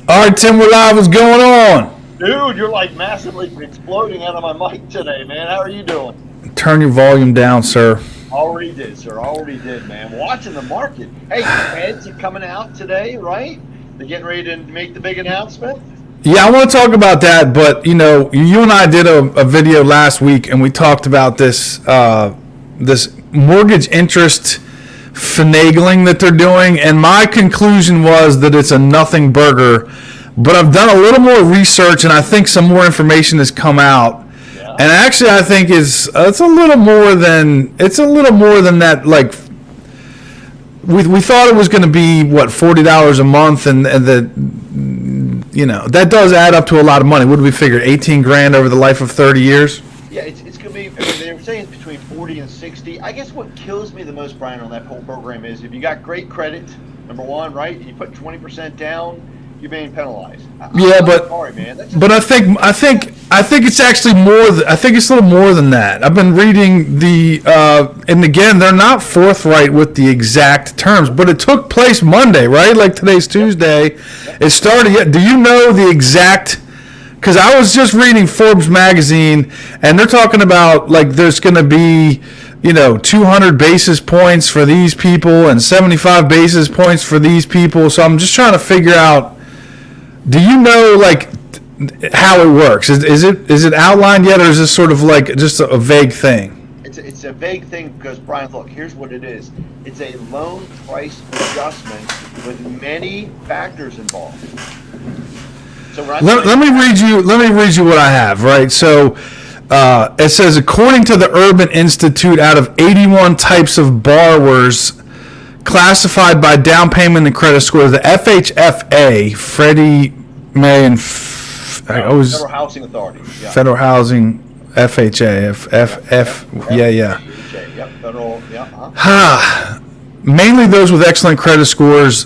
All right, Tim, we're live. What's going on? Dude, you're like massively exploding out of my mic today, man. How are you doing? Turn your volume down, sir. Already did, sir. Already did, man. Watching the market. Hey, Feds are coming out today, right? They're getting ready to make the big announcement. Yeah, I want to talk about that, but you and I did a video last week, and we talked about this mortgage interest finagling that they're doing, and my conclusion was that it's a nothing burger. But I've done a little more research, and I think some more information has come out. Yeah. And actually, I think it's a little more than that. Like we thought it was going to be $40 a month, and that does add up to a lot of money. What did we figure? $18,000 over the life of 30 years. Yeah, it's going to be. They were saying it's between 40 and 60. I guess what kills me the most, Brian, on that whole program is if you got great credit, number one, right? And you put 20% down, you're being penalized. Sorry, man. But I think it's actually more. I think it's a little more than that. I've been reading and again, they're not forthright with the exact terms, but it took place Monday, right? Like today's Tuesday. Yep. It started. Do you know the exact? Because I was just reading Forbes magazine, and they're talking about like there's going to be 200 basis points for these people and 75 basis points for these people. So I'm just trying to figure out. Do you know like how it works? Is it outlined yet, or is this sort of like just a vague thing? It's a vague thing because, Brian, look, here's what it is. It's a loan price adjustment with many factors involved. So let me read you what I have, right? So it says, according to the Urban Institute, out of 81 types of borrowers classified by down payment and credit score, the FHFA, Freddie Mae and Federal Housing Authority. Yeah. Federal Housing, FHA, yeah. Yep, federal, yeah. Mainly those with excellent credit scores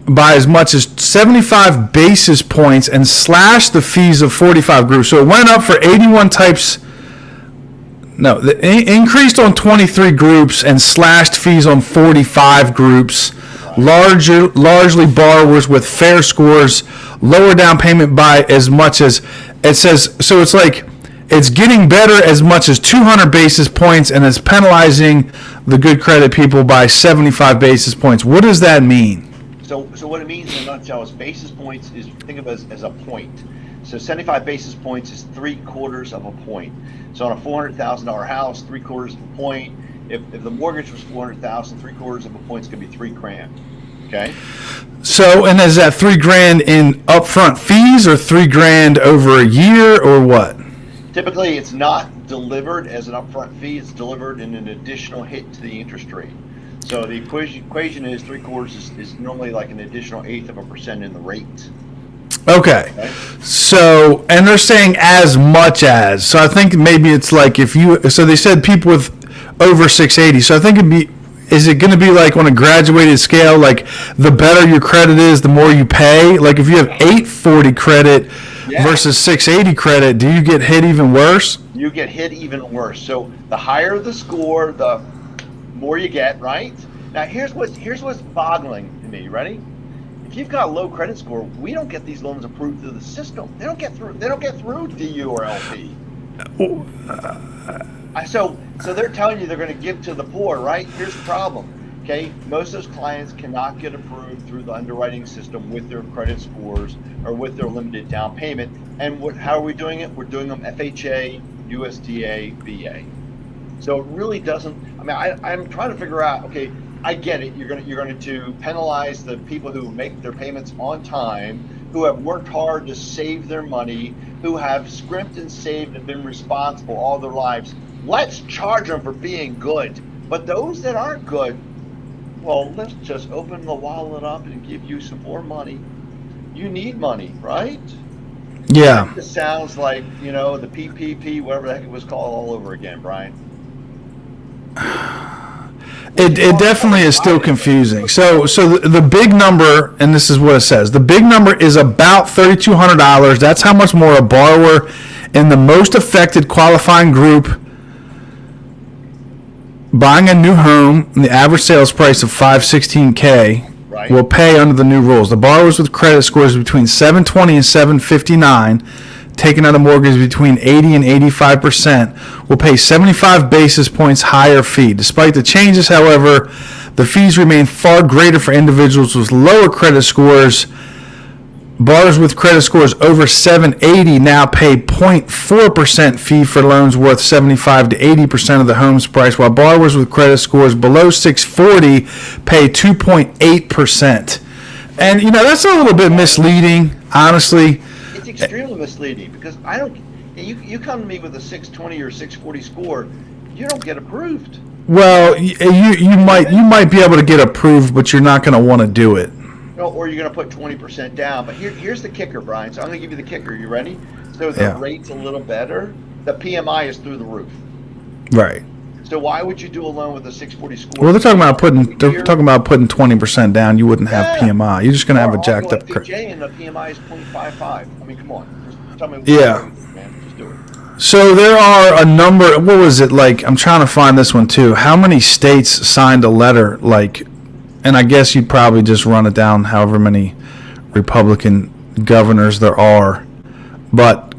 by as much as 75 basis points and slashed the fees of 45 groups. So it went up for 81 types. No, increased on 23 groups and slashed fees on 45 groups. Largely borrowers with fair scores, lower down payment by as much as, it says, so it's like it's getting better as much as 200 basis points, and it's penalizing the good credit people by 75 basis points. What does that mean? So what it means in a nutshell is basis points is, think of it as a point. So 75 basis points is 3/4 of a point. So on a $400,000 house, 3/4 of a point. If the mortgage was $400,000, 3/4 of a point is going to be $3,000. Okay. So, and is that $3,000 in upfront fees, or $3,000 over a year, or what? Typically, it's not delivered as an upfront fee. It's delivered in an additional hit to the interest rate. So the equation is 3/4 is normally like an additional 1/8% in the rate. Okay. So, and they're saying as much as. So I think maybe it's like so they said people with over 680. So I think is it going to be like on a graduated scale, like the better your credit is, the more you pay? Like if you have 840 credit versus 680 credit, do you get hit even worse? You get hit even worse. So the higher the score, the more you get, right? Now here's what's boggling to me. Ready? If you've got a low credit score, we don't get these loans approved through the system. They don't get through DU or LP. So they're telling you they're going to give to the poor, right? Here's the problem. Okay, most of those clients cannot get approved through the underwriting system with their credit scores or with their limited down payment. And how are we doing it? We're doing them FHA, USDA, VA. So it really doesn't. I mean, I'm trying to figure out. Okay, I get it. You're going to penalize the people who make their payments on time, who have worked hard to save their money, who have scrimped and saved and been responsible all their lives. Let's charge them for being good. But those that aren't good, well, let's just open the wallet up and give you some more money. You need money, right? Yeah. It sounds like, the PPP, whatever the heck it was called, all over again, Brian. It definitely is still confusing. So the big number, and this is what it says, the big number is about $3,200. That's how much more a borrower in the most affected qualifying group buying a new home, the average sales price of $516K, Right. will pay under the new rules. The borrowers with credit scores between 720 and 759, taking out a mortgage between 80 and 85%, will pay 75 basis points higher fee. Despite the changes, however, the fees remain far greater for individuals with lower credit scores. Borrowers with credit scores over 780 now pay 0.4% fee for loans worth 75 to 80% of the home's price, while borrowers with credit scores below 640 pay 2.8%. And, that's a little bit misleading, honestly. It's extremely misleading because I don't. You come to me with a 620 or 640 score, you don't get approved. Well, you might be able to get approved, but you're not going to want to do it. Or you're going to put 20% down. But here's the kicker, Brian. So I'm going to give you the kicker. You ready? So the rate's a little better. The PMI is through the roof. Right. So why would you do a loan with a 640 score? Well, they're talking about putting 20% down. You wouldn't have PMI. You're just going to have a jacked up credit. And the PMI is 0.55. I mean, come on. Just tell me. Yeah. Man, just do it. So there are a number. What was it like? I'm trying to find this one too. How many states signed a letter like? And I guess you'd probably just run it down however many Republican governors there are. But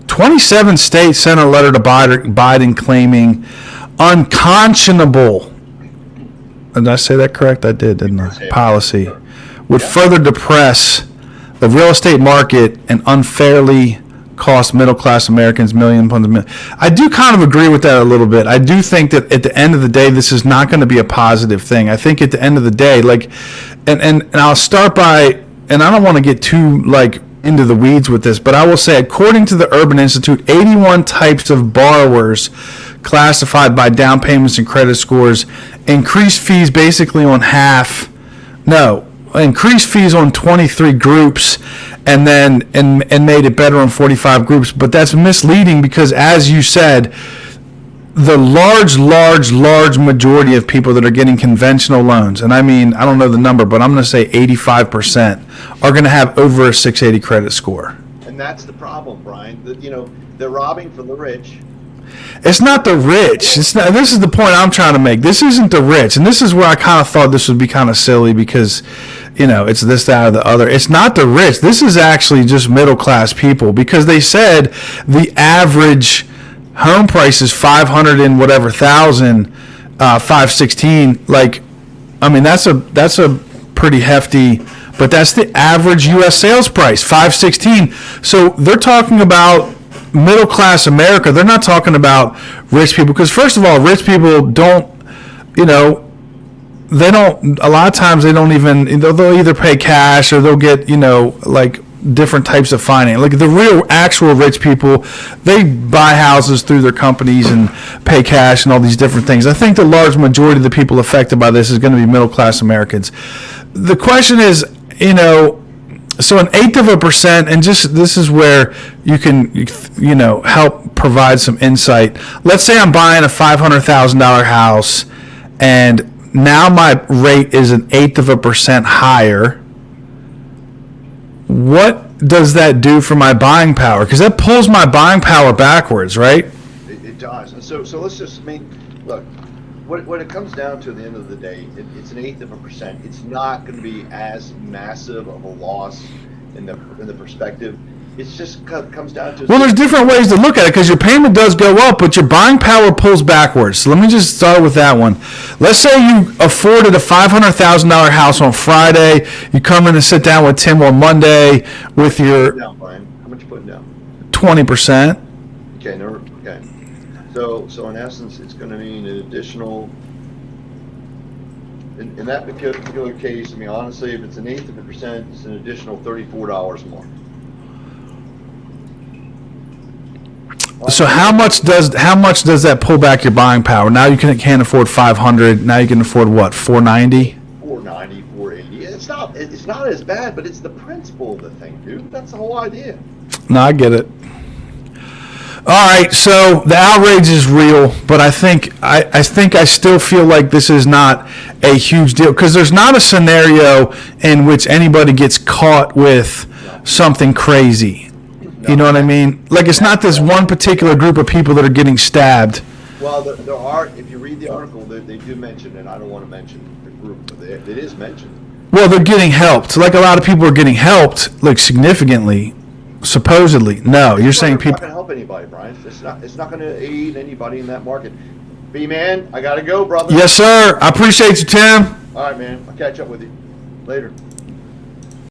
27 states sent a letter to Biden claiming unconscionable, did I say that correct? I did, didn't I? Policy would further depress the real estate market and unfairly cost middle-class Americans millions. I do kind of agree with that a little bit. I do think that at the end of the day, this is not going to be a positive thing. I think at the end of the day, and I'll start by, and I don't want to get too into the weeds with this, but I will say, according to the Urban Institute, 81 types of borrowers classified by down payments and credit scores increased fees basically on increased fees on 23 groups and made it better on 45 groups. But that's misleading because, as you said, the large majority of people that are getting conventional loans, and I mean, I don't know the number, but I'm going to say 85% are going to have over a 680 credit score. And that's the problem, Brian. They're robbing from the rich. It's not the rich. It's not. This is the point I'm trying to make. This isn't the rich, and this is where I kind of thought this would be kind of silly because, it's this, that, or the other. It's not the rich. This is actually just middle class people because they said the average home price is 500 and whatever thousand, 516. That's a pretty hefty. But that's the average U.S. sales price, 516. So they're talking about middle class America. They're not talking about rich people because, first of all, rich people don't, they don't. A lot of times they don't even. They'll either pay cash or they'll get different types of finance. The real actual rich people, they buy houses through their companies and pay cash and all these different things. I think the large majority of the people affected by this is going to be middle class Americans. The question is, so 1/8%, and just this is where you can, help provide some insight. Let's say I'm buying a $500,000 house, and now my rate is 1/8% higher. What does that do for my buying power? Because that pulls my buying power backwards, right? It does. And so let's just look. What it comes down to at the end of the day, it's 1/8%. It's not going to be as massive of a loss in the perspective. It's just comes down to. Well, there's different ways to look at it because your payment does go up, but your buying power pulls backwards. So let me just start with that one. Let's say you afforded a $500,000 house on Friday. You come in and sit down with Tim on Monday with your. Down, Brian. How much you putting down? 20%. Okay. Okay. So in essence, it's going to mean an additional. In that particular case, honestly, if it's 1/8%, it's an additional $34 more. So how much does that pull back your buying power? Now you can't afford $500. Now you can afford what? $490. $490, $480. It's not as bad, but it's the principle of the thing, dude. That's the whole idea. No, I get it. All right, so the outrage is real, but I think I still feel like this is not a huge deal because there's not a scenario in which anybody gets caught with something crazy. You know what I mean? It's not this one particular group of people that are getting stabbed. Well, there are. If you read the article, they do mention, and I don't want to mention the group, but it is mentioned Well, they're getting helped. Like a lot of people are getting helped, like significantly, supposedly. No, you're saying It's not people. going to help anybody, Brian. It's not going to aid anybody in that market. B-man, I got to go, brother. Yes, sir. I appreciate you, Tim. All right, man. I'll catch up with you later.